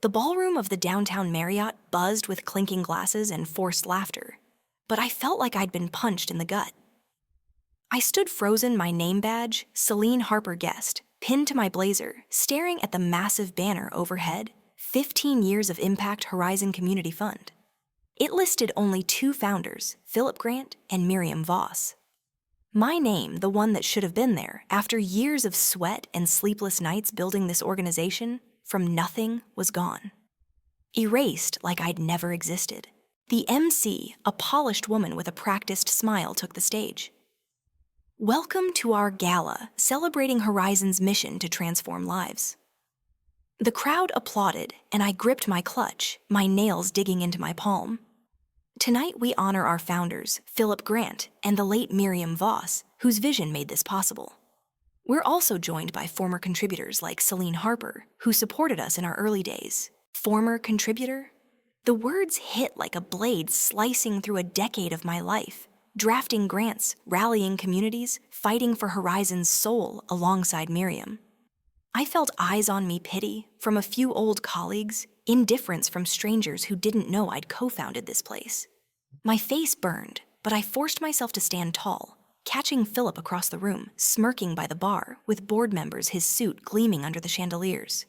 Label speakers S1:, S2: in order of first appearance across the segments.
S1: The ballroom of the downtown Marriott buzzed with clinking glasses and forced laughter, but I felt like I'd been punched in the gut. I stood frozen, my name badge, Celine Harper guest, pinned to my blazer, staring at the massive banner overhead, 15 Years of Impact Horizon Community Fund. It listed only two founders, Philip Grant and Miriam Voss. My name, the one that should have been there, after years of sweat and sleepless nights building this organization, from nothing was gone. Erased like I'd never existed. The MC, a polished woman with a practiced smile, took the stage. Welcome to our gala, celebrating Horizon's mission to transform lives. The crowd applauded, and I gripped my clutch, my nails digging into my palm. Tonight we honor our founders, Philip Grant and the late Miriam Voss, whose vision made this possible. We're also joined by former contributors like Celine Harper, who supported us in our early days. Former contributor? The words hit like a blade slicing through a decade of my life, drafting grants, rallying communities, fighting for Horizon's soul alongside Miriam. I felt eyes on me pity from a few old colleagues, indifference from strangers who didn't know I'd co-founded this place. My face burned, but I forced myself to stand tall, catching Philip across the room, smirking by the bar, with board members, his suit gleaming under the chandeliers.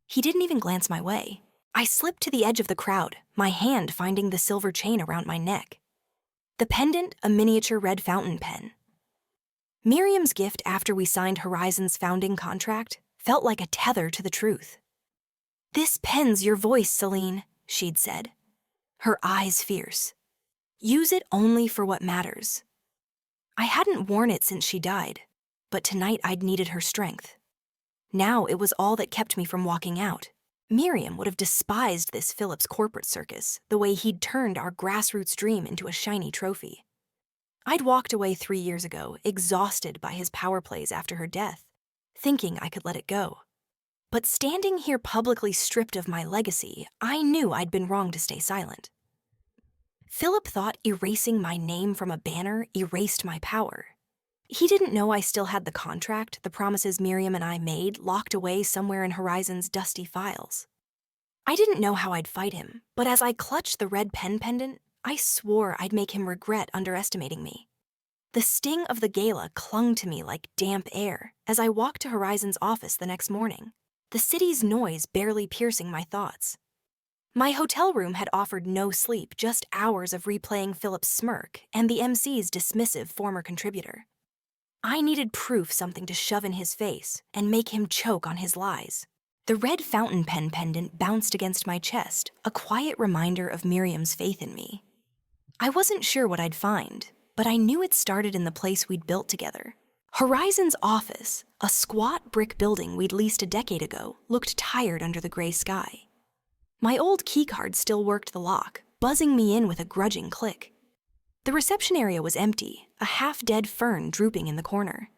S1: He didn't even glance my way. I slipped to the edge of the crowd, my hand finding the silver chain around my neck. The pendant, a miniature red fountain pen. Miriam's gift after we signed Horizon's founding contract felt like a tether to the truth. "This pen's your voice, Celine," she'd said, her eyes fierce. "Use it only for what matters." I hadn't worn it since she died, but tonight I'd needed her strength. Now it was all that kept me from walking out. Miriam would have despised this Philip's corporate circus, the way he'd turned our grassroots dream into a shiny trophy. I'd walked away 3 years ago, exhausted by his power plays after her death, thinking I could let it go. But standing here publicly stripped of my legacy, I knew I'd been wrong to stay silent. Philip thought erasing my name from a banner erased my power. He didn't know I still had the contract, the promises Miriam and I made, locked away somewhere in Horizon's dusty files. I didn't know how I'd fight him, but as I clutched the red pen pendant, I swore I'd make him regret underestimating me. The sting of the gala clung to me like damp air as I walked to Horizon's office the next morning, the city's noise barely piercing my thoughts. My hotel room had offered no sleep, just hours of replaying Philip's smirk and the MC's dismissive former contributor. I needed proof, something to shove in his face and make him choke on his lies. The red fountain pen pendant bounced against my chest, a quiet reminder of Miriam's faith in me. I wasn't sure what I'd find, but I knew it started in the place we'd built together. Horizon's office, a squat brick building we'd leased a decade ago, looked tired under the gray sky. My old keycard still worked the lock, buzzing me in with a grudging click. The reception area was empty, a half-dead fern drooping in the corner.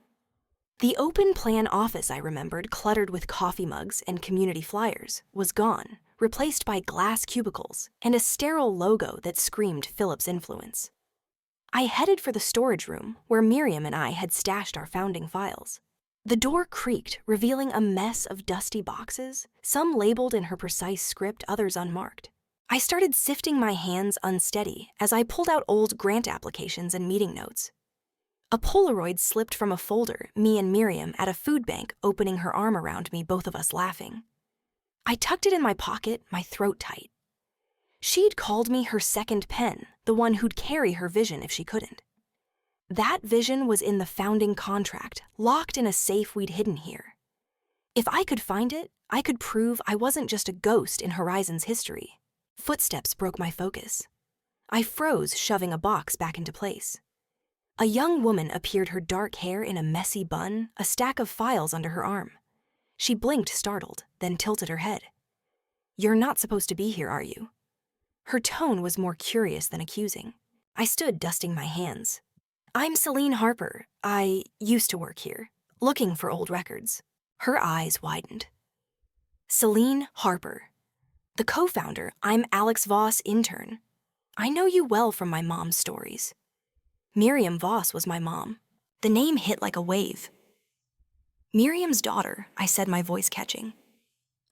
S1: The open-plan office I remembered, cluttered with coffee mugs and community flyers, was gone, replaced by glass cubicles and a sterile logo that screamed Philip's influence. I headed for the storage room where Miriam and I had stashed our founding files. The door creaked, revealing a mess of dusty boxes, some labeled in her precise script, others unmarked. I started sifting, my hands unsteady, as I pulled out old grant applications and meeting notes. A Polaroid slipped from a folder, me and Miriam at a food bank opening her arm around me, both of us laughing. I tucked it in my pocket, my throat tight. She'd called me her second pen, the one who'd carry her vision if she couldn't. That vision was in the founding contract, locked in a safe we'd hidden here. If I could find it, I could prove I wasn't just a ghost in Horizon's history. Footsteps broke my focus. I froze, shoving a box back into place. A young woman appeared, her dark hair in a messy bun, a stack of files under her arm. She blinked, startled, then tilted her head. "You're not supposed to be here, are you?" Her tone was more curious than accusing. I stood, dusting my hands. "I'm Celine Harper. I used to work here, looking for old records." Her eyes widened. "Celine Harper. The co-founder, I'm Alex Voss, intern. I know you well from my mom's stories." Miriam Voss was my mom. The name hit like a wave. "Miriam's daughter," I said, my voice catching.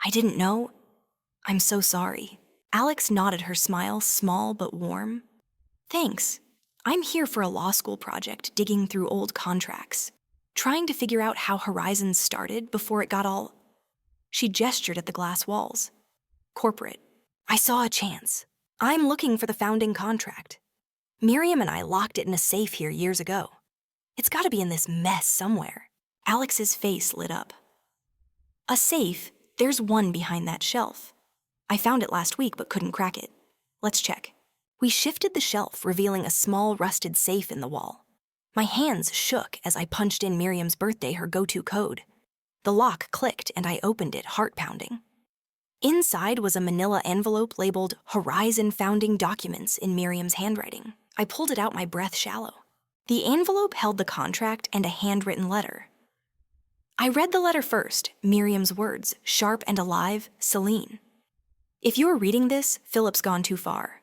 S1: "I didn't know. I'm so sorry. Alex nodded, her smile small but warm. Thanks. I'm here for a law school project, digging through old contracts, trying to figure out how Horizons started before it got all... She gestured at the glass walls. Corporate. I saw a chance. I'm looking for the founding contract. Miriam and I locked it in a safe here years ago. It's gotta be in this mess somewhere. Alex's face lit up. A safe? There's one behind that shelf. I found it last week but couldn't crack it. Let's check. We shifted the shelf, revealing a small rusted safe in the wall. My hands shook as I punched in Miriam's birthday, her go-to code. The lock clicked and I opened it, heart pounding. Inside was a manila envelope labeled Horizon Founding Documents in Miriam's handwriting. I pulled it out, my breath shallow. The envelope held the contract and a handwritten letter. I read the letter first, Miriam's words, sharp and alive, Celine. If you're reading this, Philip's gone too far.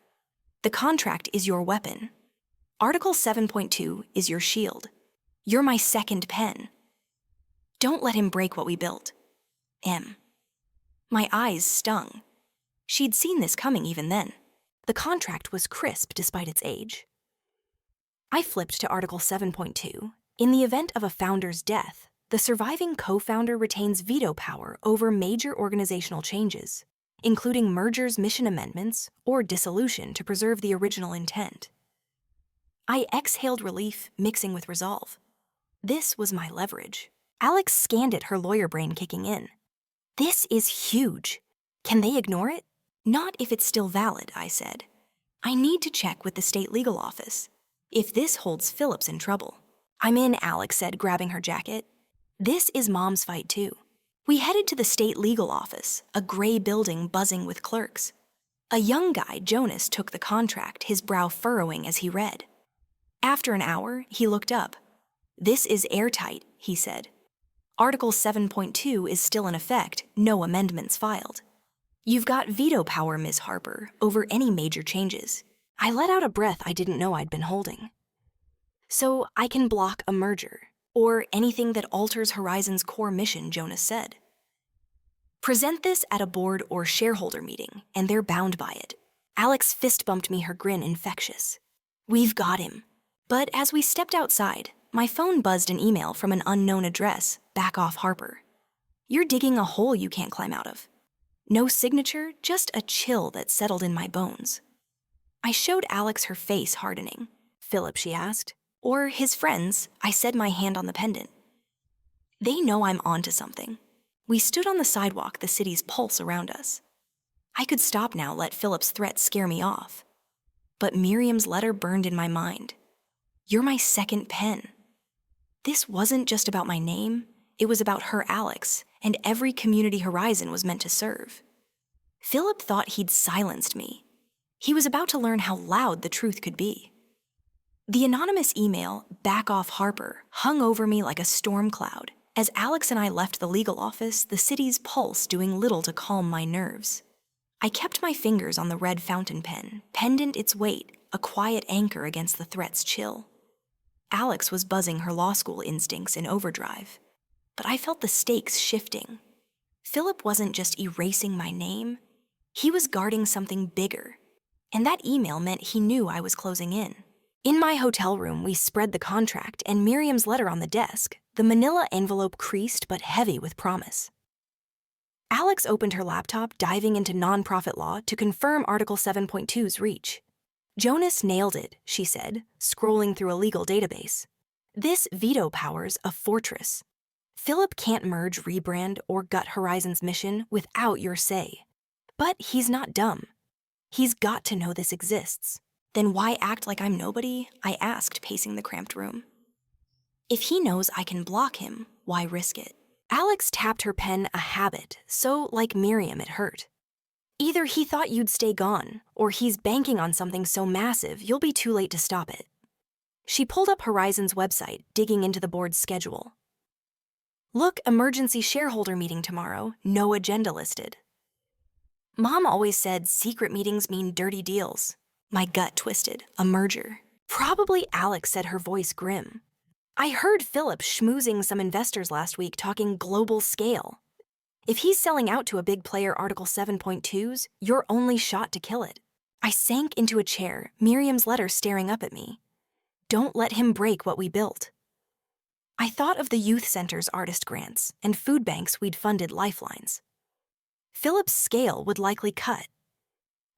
S1: The contract is your weapon. Article 7.2 is your shield. You're my second pen. Don't let him break what we built. M. My eyes stung. She'd seen this coming even then. The contract was crisp despite its age. I flipped to Article 7.2. In the event of a founder's death, the surviving co-founder retains veto power over major organizational changes, including mergers, mission amendments, or dissolution to preserve the original intent. I exhaled relief, mixing with resolve. This was my leverage. Alex scanned it, her lawyer brain kicking in. This is huge. Can they ignore it? Not if it's still valid, I said. I need to check with the state legal office. If this holds Phillips in trouble. I'm in, Alex said, grabbing her jacket. This is Mom's fight too. We headed to the state legal office, a gray building buzzing with clerks. A young guy, Jonas, took the contract, his brow furrowing as he read. After an hour, he looked up. This is airtight, he said. Article 7.2 is still in effect, no amendments filed. You've got veto power, Ms. Harper, over any major changes. I let out a breath I didn't know I'd been holding. So I can block a merger, or anything that alters Horizon's core mission, Jonas said. Present this at a board or shareholder meeting, and they're bound by it. Alex fist bumped me, her grin infectious. We've got him. But as we stepped outside, my phone buzzed an email from an unknown address, back off Harper. You're digging a hole you can't climb out of. No signature, just a chill that settled in my bones. I showed Alex, her face hardening. Philip, she asked. Or his friends, I said, my hand on the pendant. They know I'm onto something. We stood on the sidewalk, the city's pulse around us. I could stop now, let Philip's threat scare me off. But Miriam's letter burned in my mind. You're my second pen. This wasn't just about my name, it was about her, Alex, and every community Horizon was meant to serve. Philip thought he'd silenced me. He was about to learn how loud the truth could be. The anonymous email, back off Harper, hung over me like a storm cloud. As Alex and I left the legal office, the city's pulse doing little to calm my nerves. I kept my fingers on the red fountain pen, pendant its weight, a quiet anchor against the threat's chill. Alex was buzzing, her law school instincts in overdrive. But I felt the stakes shifting. Philip wasn't just erasing my name, he was guarding something bigger. And that email meant he knew I was closing in. In my hotel room, we spread the contract and Miriam's letter on the desk, the manila envelope creased but heavy with promise. Alex opened her laptop, diving into nonprofit law to confirm Article 7.2's reach. Jonas nailed it, she said, scrolling through a legal database. This veto power's a fortress. Philip can't merge, rebrand, or gut Horizon's mission without your say. But he's not dumb. He's got to know this exists. Then why act like I'm nobody? I asked, pacing the cramped room. If he knows I can block him, why risk it? Alex tapped her pen, a habit, so like Miriam it hurt. Either he thought you'd stay gone, or he's banking on something so massive you'll be too late to stop it. She pulled up Horizon's website, digging into the board's schedule. Look, emergency shareholder meeting tomorrow, no agenda listed. Mom always said secret meetings mean dirty deals. My gut twisted, a merger. Probably, Alex said, her voice grim. I heard Philip schmoozing some investors last week talking global scale. If he's selling out to a big player Article 7.2's, your only shot to kill it. I sank into a chair, Miriam's letter staring up at me. Don't let him break what we built. I thought of the youth center's artist grants and food banks we'd funded lifelines. Philip's scale would likely cut.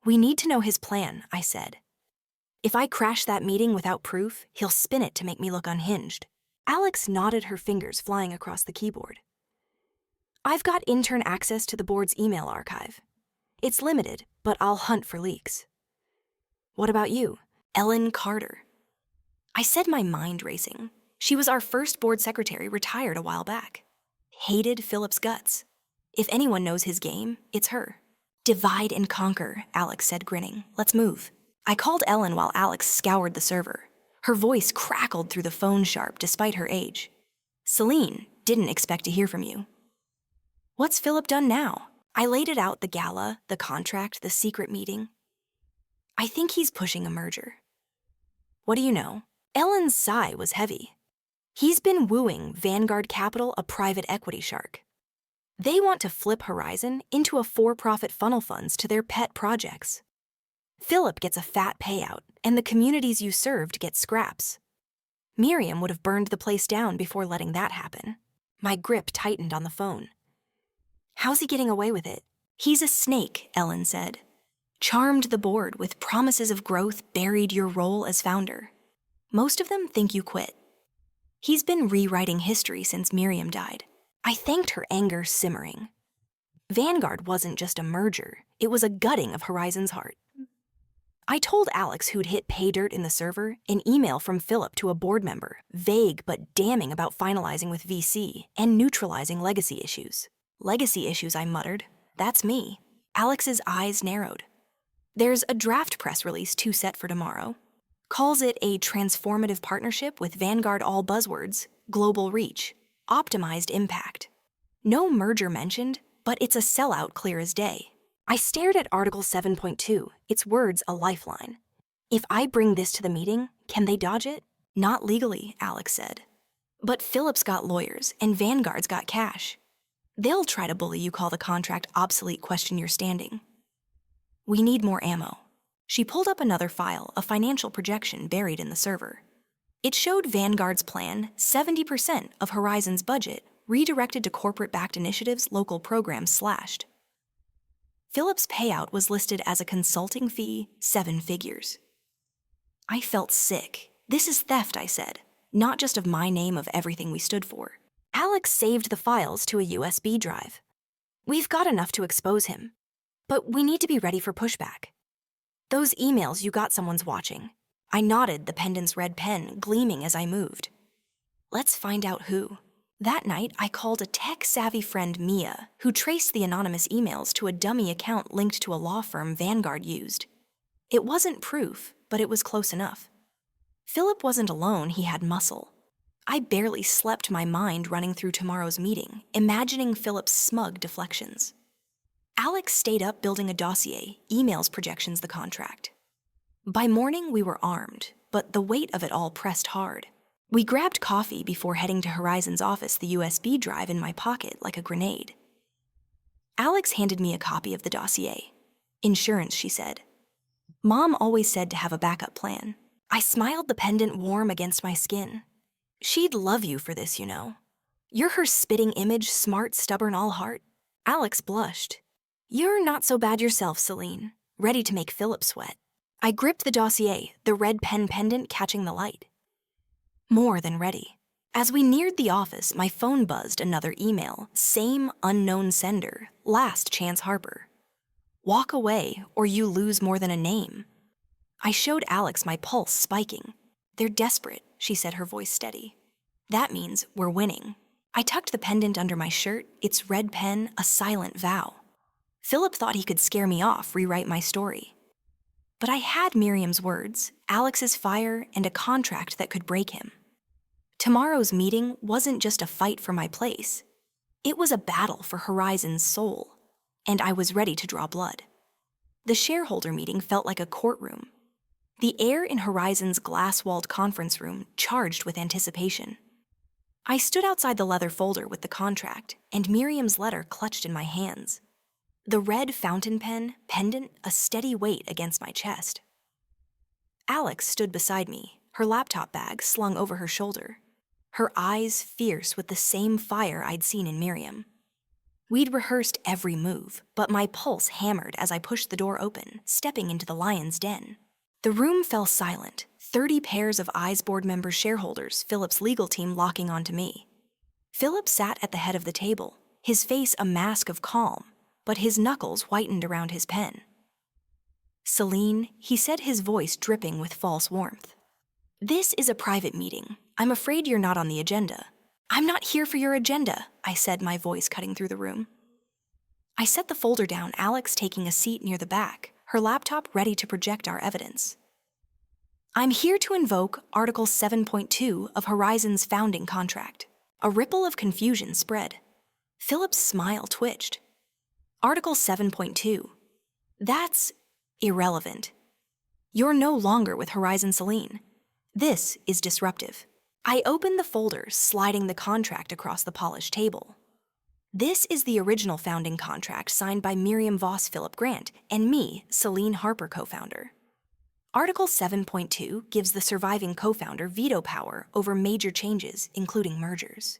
S1: We need to know his plan, I said. If I crash that meeting without proof, he'll spin it to make me look unhinged. Alex nodded, her fingers flying across the keyboard. I've got intern access to the board's email archive. It's limited, but I'll hunt for leaks. What about you? Ellen Carter. I said, my mind racing. She was our first board secretary, retired a while back. Hated Philip's guts. If anyone knows his game, it's her. Divide and conquer, Alex said, grinning. Let's move. I called Ellen while Alex scoured the server. Her voice crackled through the phone sharp despite her age. Celine, didn't expect to hear from you. What's Philip done now? I laid it out, the gala, the contract, the secret meeting. I think he's pushing a merger. What do you know? Ellen's sigh was heavy. He's been wooing Vanguard Capital, a private equity shark. They want to flip Horizon into a for-profit funnel funds to their pet projects. Philip gets a fat payout, and the communities you served get scraps. Miriam would have burned the place down before letting that happen. My grip tightened on the phone. How's he getting away with it? He's a snake, Ellen said. Charmed the board with promises of growth, buried your role as founder. Most of them think you quit. He's been rewriting history since Miriam died. I thanked her, anger simmering. Vanguard wasn't just a merger, it was a gutting of Horizon's heart. I told Alex who'd hit pay dirt in the server, an email from Philip to a board member, vague but damning about finalizing with VC and neutralizing legacy issues. Legacy issues, I muttered. That's me. Alex's eyes narrowed. There's a draft press release set for tomorrow. Calls it a transformative partnership with Vanguard, all buzzwords, global reach, optimized impact. No merger mentioned, but it's a sellout clear as day. I stared at Article 7.2, its words a lifeline. If I bring this to the meeting, can they dodge it? Not legally, Alex said. But Philip's got lawyers, and Vanguard's got cash. They'll try to bully you, call the contract obsolete, question your standing. We need more ammo. She pulled up another file, a financial projection buried in the server. It showed Vanguard's plan, 70% of Horizon's budget redirected to corporate-backed initiatives, local programs slashed. Philip's payout was listed as a consulting fee, 7 figures. I felt sick. This is theft, I said, not just of my name, of everything we stood for. Alex saved the files to a USB drive. We've got enough to expose him, but we need to be ready for pushback. Those emails, you got someone's watching. I nodded, the pendant's red pen gleaming as I moved. Let's find out who. That night, I called a tech-savvy friend, Mia, who traced the anonymous emails to a dummy account linked to a law firm Vanguard used. It wasn't proof, but it was close enough. Philip wasn't alone, he had muscle. I barely slept, my mind running through tomorrow's meeting, imagining Philip's smug deflections. Alex stayed up building a dossier, emails, projections, the contract. By morning, we were armed, but the weight of it all pressed hard. We grabbed coffee before heading to Horizon's office, the USB drive in my pocket like a grenade. Alex handed me a copy of the dossier. Insurance, she said. Mom always said to have a backup plan. I smiled, the pendant warm against my skin. She'd love you for this, you know. You're her spitting image, smart, stubborn, all heart. Alex blushed. You're not so bad yourself, Celine. Ready to make Philip sweat. I gripped the dossier, the red pen pendant catching the light. More than ready. As we neared the office, my phone buzzed, another email. Same unknown sender, last chance Harper. Walk away, or you lose more than a name. I showed Alex, my pulse spiking. They're desperate, she said, her voice steady. That means we're winning. I tucked the pendant under my shirt, its red pen a silent vow. Philip thought he could scare me off, rewrite my story. But I had Miriam's words, Alex's fire, and a contract that could break him. Tomorrow's meeting wasn't just a fight for my place. It was a battle for Horizon's soul, and I was ready to draw blood. The shareholder meeting felt like a courtroom. The air in Horizon's glass-walled conference room charged with anticipation. I stood outside the leather folder with the contract and Miriam's letter clutched in my hands. The red fountain pen pendant a steady weight against my chest. Alex stood beside me, her laptop bag slung over her shoulder, her eyes fierce with the same fire I'd seen in Miriam. We'd rehearsed every move, but my pulse hammered as I pushed the door open, stepping into the lion's den. The room fell silent, 30 pairs of eyes board member shareholders, Philip's legal team locking onto me. Philip sat at the head of the table, his face a mask of calm, but his knuckles whitened around his pen. "Celine," he said, his voice dripping with false warmth. "This is a private meeting. I'm afraid you're not on the agenda." "I'm not here for your agenda," I said, my voice cutting through the room. I set the folder down, Alex taking a seat near the back, her laptop ready to project our evidence. "I'm here to invoke Article 7.2 of Horizon's founding contract." A ripple of confusion spread. Philip's smile twitched. "Article 7.2. That's irrelevant. You're no longer with Horizon, Celine. This is disruptive." I opened the folder, sliding the contract across the polished table. This is the original founding contract signed by Miriam Voss, Philip Grant, and me, Celine Harper, co-founder. Article 7.2 gives the surviving co-founder veto power over major changes, including mergers.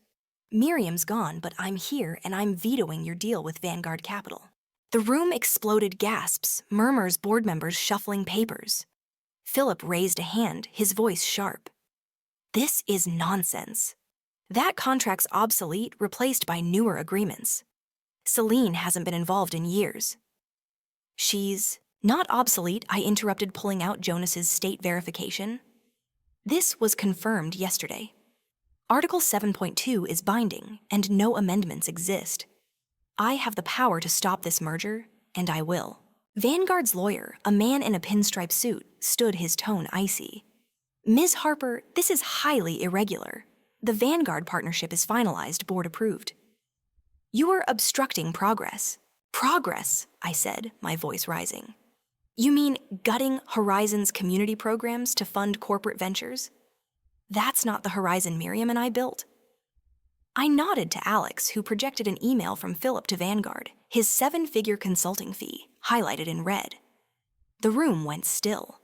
S1: Miriam's gone, but I'm here and I'm vetoing your deal with Vanguard Capital. The room exploded, gasps, murmurs, board members shuffling papers. Philip raised a hand, his voice sharp. "This is nonsense. That contract's obsolete, replaced by newer agreements. Celine hasn't been involved in years." "She's not obsolete," I interrupted, pulling out Jonas's state verification. "This was confirmed yesterday. Article 7.2 is binding, and no amendments exist. I have the power to stop this merger, and I will." Vanguard's lawyer, a man in a pinstripe suit, stood, his tone icy. "Ms. Harper, this is highly irregular. The Vanguard partnership is finalized, board approved. You are obstructing progress." "Progress," I said, my voice rising. "You mean gutting Horizon's community programs to fund corporate ventures? That's not the Horizon Miriam and I built." I nodded to Alex, who projected an email from Philip to Vanguard, his 7-figure consulting fee, highlighted in red. The room went still.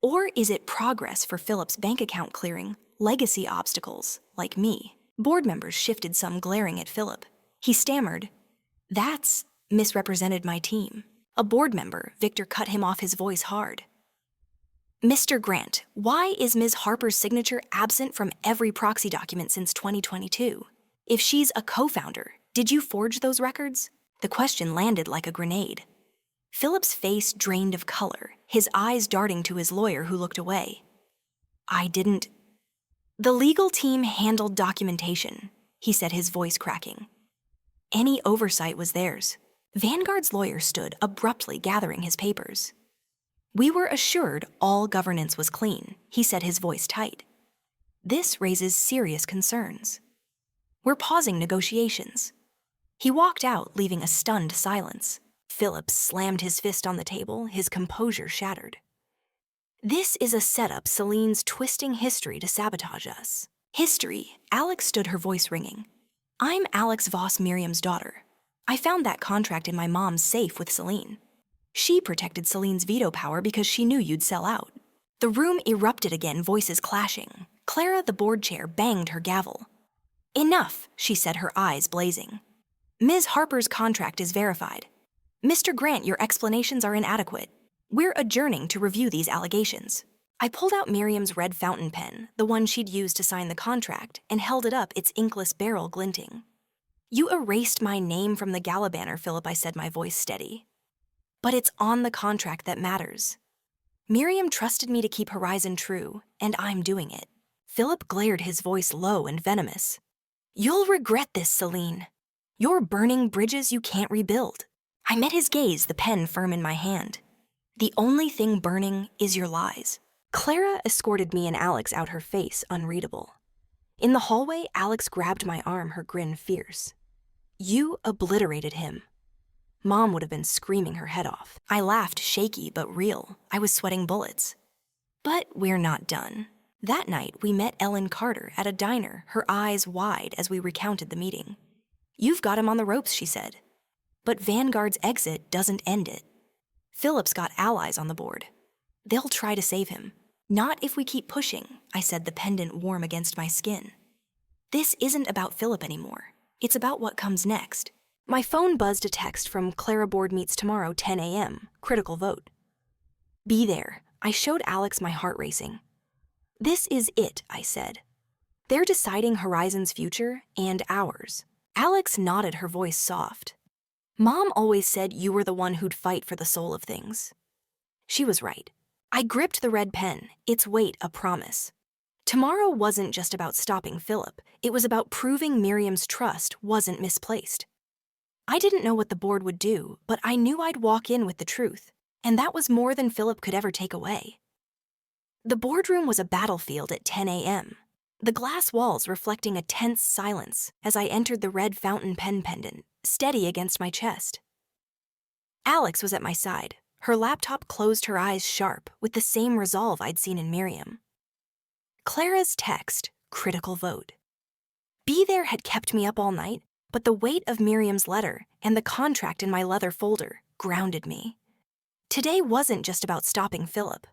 S1: Or is it progress for Philip's bank account clearing, legacy obstacles, like me? Board members shifted, some glaring at Philip. He stammered, "That's misrepresented my team." A board member, Victor, cut him off, his voice hard. "Mr. Grant, why is Ms. Harper's signature absent from every proxy document since 2022? If she's a co-founder, did you forge those records?" The question landed like a grenade. Philip's face drained of color, his eyes darting to his lawyer, who looked away. "I didn't." "The legal team handled documentation," he said, his voice cracking. "Any oversight was theirs." Vanguard's lawyer stood, abruptly gathering his papers. "We were assured all governance was clean," he said, his voice tight. "This raises serious concerns. We're pausing negotiations." He walked out, leaving a stunned silence. Philip slammed his fist on the table, his composure shattered. "This is a setup, Celine's twisting history to sabotage us." "History," Alex stood, her voice ringing. "I'm Alex Voss, Miriam's daughter. I found that contract in my mom's safe with Celine. She protected Celine's veto power because she knew you'd sell out." The room erupted again, voices clashing. Clara, the board chair, banged her gavel. "Enough," she said, her eyes blazing. "Ms. Harper's contract is verified. Mr. Grant, your explanations are inadequate. We're adjourning to review these allegations." I pulled out Miriam's red fountain pen, the one she'd used to sign the contract, and held it up, its inkless barrel glinting. "You erased my name from the gala banner, Philip," I said, my voice steady. "But it's on the contract that matters. Miriam trusted me to keep Horizon true, and I'm doing it." Philip glared, his voice low and venomous. "You'll regret this, Celine. You're burning bridges you can't rebuild." I met his gaze, the pen firm in my hand. "The only thing burning is your lies." Clara escorted me and Alex out, her face unreadable. In the hallway, Alex grabbed my arm, her grin fierce. "You obliterated him." Mom would have been screaming her head off. I laughed, shaky but real. I was sweating bullets. "But we're not done. That night, we met Ellen Carter at a diner, her eyes wide as we recounted the meeting. "You've got him on the ropes," she said. "But Vanguard's exit doesn't end it. Philip's got allies on the board. They'll try to save him. Not if we keep pushing," I said, the pendant warm against my skin. "This isn't about Philip anymore. It's about what comes next." My phone buzzed a text from Clara. "Board meets tomorrow, 10 a.m. Critical vote." "Be there." I showed Alex my heart racing. "This is it," I said. "They're deciding Horizon's future and ours." Alex nodded, her voice soft. "Mom always said you were the one who'd fight for the soul of things." She was right. I gripped the red pen, its weight a promise. Tomorrow wasn't just about stopping Philip, it was about proving Miriam's trust wasn't misplaced. I didn't know what the board would do, but I knew I'd walk in with the truth, and that was more than Philip could ever take away. The boardroom was a battlefield at 10 a.m., the glass walls reflecting a tense silence as I entered the red fountain pen pendant, steady against my chest. Alex was at my side. Her laptop closed, her eyes sharp, with the same resolve I'd seen in Miriam. Clara's text, critical vote. Be there had kept me up all night, but the weight of Miriam's letter and the contract in my leather folder grounded me. Today wasn't just about stopping Philip.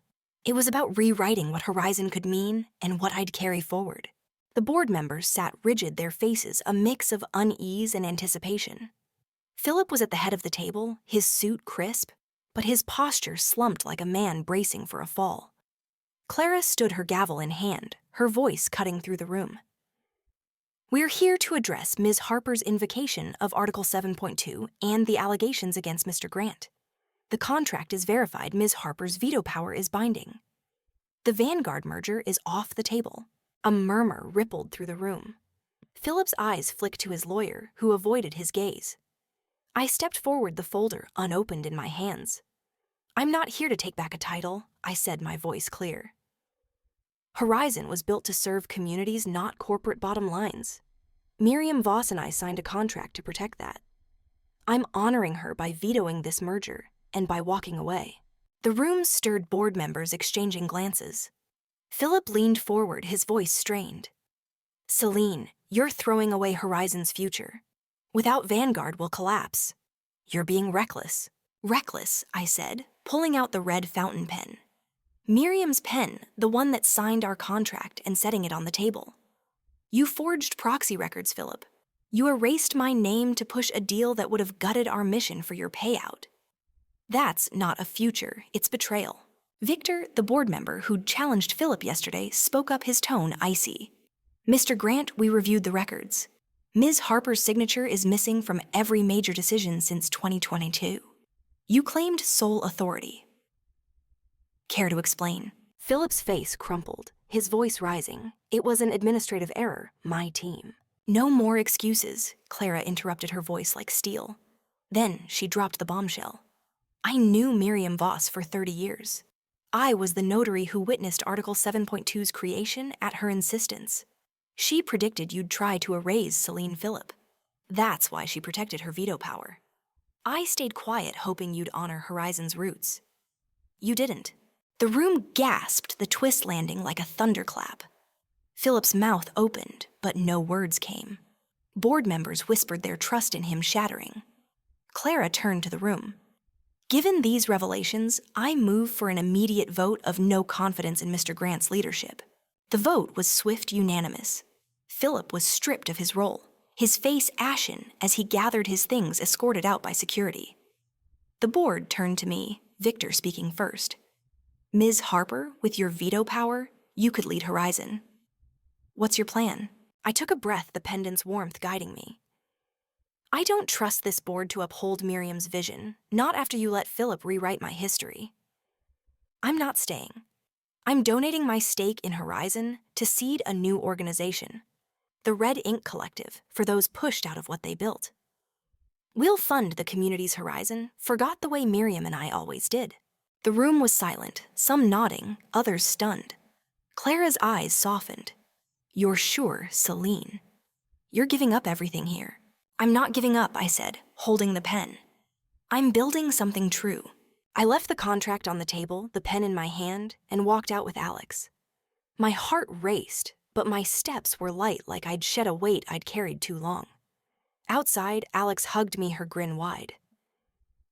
S1: It was about rewriting what Horizon could mean and what I'd carry forward. The board members sat rigid, their faces a mix of unease and anticipation. Philip was at the head of the table, his suit crisp, but his posture slumped like a man bracing for a fall. Clara stood, her gavel in hand, her voice cutting through the room. "We're here to address Ms. Harper's invocation of Article 7.2 and the allegations against Mr. Grant. The contract is verified. Ms. Harper's veto power is binding. The Vanguard merger is off the table." A murmur rippled through the room. Philip's eyes flicked to his lawyer, who avoided his gaze. I stepped forward, the folder unopened in my hands. "I'm not here to take back a title," I said, my voice clear. Horizon was built to serve communities, not corporate bottom lines. Miriam Voss and I signed a contract to protect that. I'm honoring her by vetoing this merger and by walking away. The room stirred, board members exchanging glances. Philip leaned forward, his voice strained. "Celine, you're throwing away Horizon's future. Without Vanguard, we'll collapse. You're being reckless." "Reckless," I said, pulling out the red fountain pen. Miriam's pen, the one that signed our contract, and setting it on the table. "You forged proxy records, Philip. You erased my name to push a deal that would have gutted our mission for your payout. That's not a future, it's betrayal." Victor, the board member who'd challenged Philip yesterday, spoke up, his tone icy. "Mr. Grant, we reviewed the records. Ms. Harper's signature is missing from every major decision since 2022. You claimed sole authority. Care to explain?" Philip's face crumpled, his voice rising. "It was an administrative error, my team." "No more excuses," Clara interrupted, her voice like steel. Then she dropped the bombshell. "I knew Miriam Voss for 30 years. I was the notary who witnessed Article 7.2's creation at her insistence. She predicted you'd try to erase Celine Philip. That's why she protected her veto power. I stayed quiet, hoping you'd honor Horizon's roots. You didn't." The room gasped, the twist landing like a thunderclap. Philip's mouth opened, but no words came. Board members whispered, their trust in him shattering. Clara turned to the room. "Given these revelations, I move for an immediate vote of no confidence in Mr. Grant's leadership." The vote was swift, unanimous. Philip was stripped of his role, his face ashen as he gathered his things, escorted out by security. The board turned to me, Victor speaking first. "Ms. Harper, with your veto power, you could lead Horizon. What's your plan?" I took a breath, the pendant's warmth guiding me. "I don't trust this board to uphold Miriam's vision, not after you let Philip rewrite my history. I'm not staying. I'm donating my stake in Horizon to seed a new organization, the Red Ink Collective, for those pushed out of what they built. We'll fund the community's Horizon, forgot the way Miriam and I always did." The room was silent, some nodding, others stunned. Clara's eyes softened. "You're sure, Celine? You're giving up everything here." "I'm not giving up," I said, holding the pen. "I'm building something true." I left the contract on the table, the pen in my hand, and walked out with Alex. My heart raced, but my steps were light like I'd shed a weight I'd carried too long. Outside, Alex hugged me, her grin wide.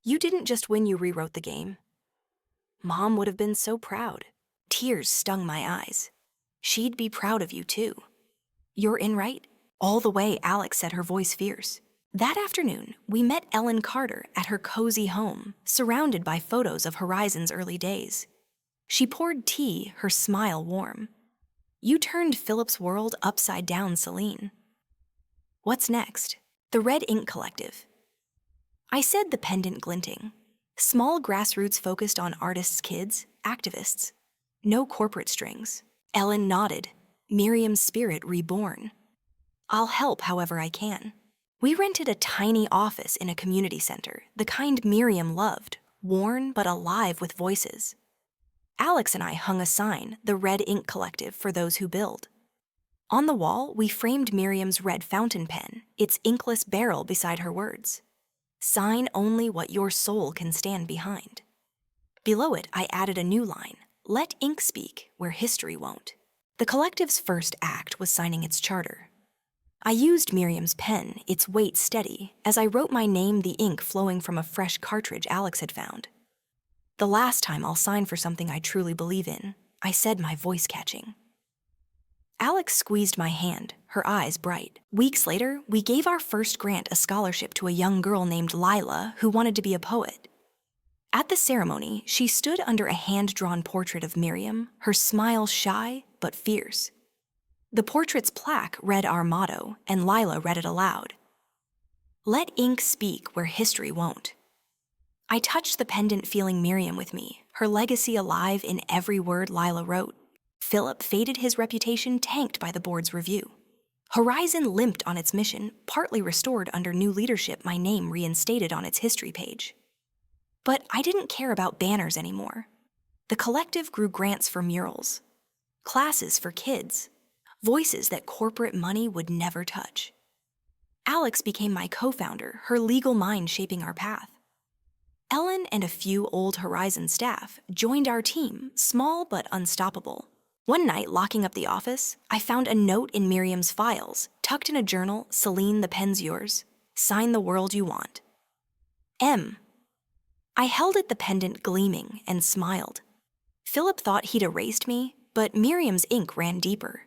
S1: You didn't just win, you rewrote the game. Mom would have been so proud. Tears stung my eyes. She'd be proud of you too. You're in right? All the way, Alex said, her voice fierce. That afternoon, we met Ellen Carter at her cozy home, surrounded by photos of Horizon's early days. She poured tea, her smile warm. You turned Philip's world upside down, Celine. What's next? The Red Ink Collective. I said, the pendant glinting. Small grassroots focused on artists' kids, activists. No corporate strings. Ellen nodded. Miriam's spirit reborn. I'll help however I can. We rented a tiny office in a community center, the kind Miriam loved, worn but alive with voices. Alex and I hung a sign, the Red Ink Collective, for those who build. On the wall, we framed Miriam's red fountain pen, its inkless barrel beside her words. Sign only what your soul can stand behind. Below it, I added a new line, let ink speak where history won't. The collective's first act was signing its charter. I used Miriam's pen, its weight steady, as I wrote my name, the ink flowing from a fresh cartridge Alex had found. The last time I'll sign for something I truly believe in, I said, my voice catching. Alex squeezed my hand, her eyes bright. Weeks later, we gave our first grant, a scholarship, to a young girl named Lila who wanted to be a poet. At the ceremony, she stood under a hand-drawn portrait of Miriam, her smile shy but fierce. The portrait's plaque read our motto, and Lila read it aloud. Let ink speak where history won't. I touched the pendant, feeling Miriam with me, her legacy alive in every word Lila wrote. Philip faded, his reputation tanked by the board's review. Horizon limped on its mission, partly restored under new leadership, my name reinstated on its history page. But I didn't care about banners anymore. The collective grew grants for murals, classes for kids, voices that corporate money would never touch. Alex became my co-founder, her legal mind shaping our path. Ellen and a few old Horizon staff joined our team, small but unstoppable. One night, locking up the office, I found a note in Miriam's files, tucked in a journal. Celine, the pen's yours. Sign the world you want. M. I held it, the pendant gleaming, and smiled. Philip thought he'd erased me, but Miriam's ink ran deeper.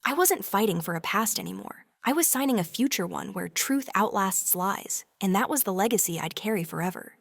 S1: I wasn't fighting for a past anymore. I was signing a future one where truth outlasts lies, and that was the legacy I'd carry forever.